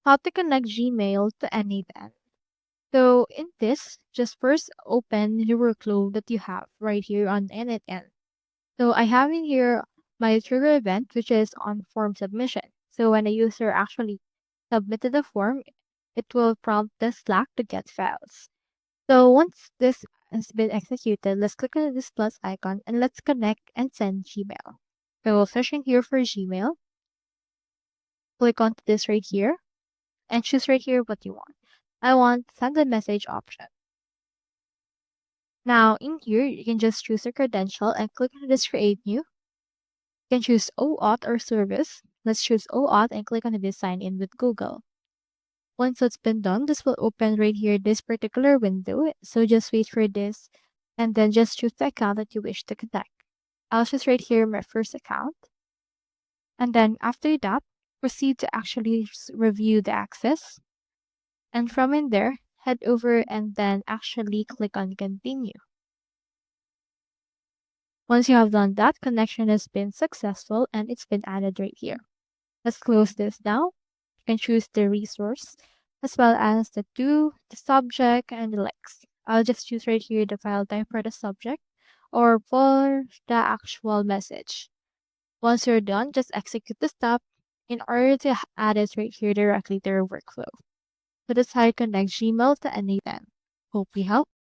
How to connect Gmail to n8n. So in this, just first open the workflow that you have right here on n8n. So I have in here my trigger event, which is on form submission. So when a user actually submitted the form, it will prompt the Slack to get files. So once this has been executed, let's click on this plus icon and let's connect and send Gmail. So searching here for Gmail, click on this right here and choose right here what you want. I want send a message option. Now in here, you can just choose a credential and click on this create new. You can choose OAuth or service. Let's choose OAuth and click on this sign in with Google. Once that's been done, this will open right here this particular window. So just wait for this and then just choose the account that you wish to connect. I'll choose right here my first account. And then after that, proceed to actually review the access. And from in there, head over and then actually click on continue. Once you have done that, connection has been successful and it's been added right here. Let's close this now. You can choose the resource as well as the to, the subject, and the links. I'll just choose right here the file type for the subject or for the actual message. Once you're done, just execute the step in order to add it right here directly to your workflow. So that's how you connect Gmail to n8n. Hope we help.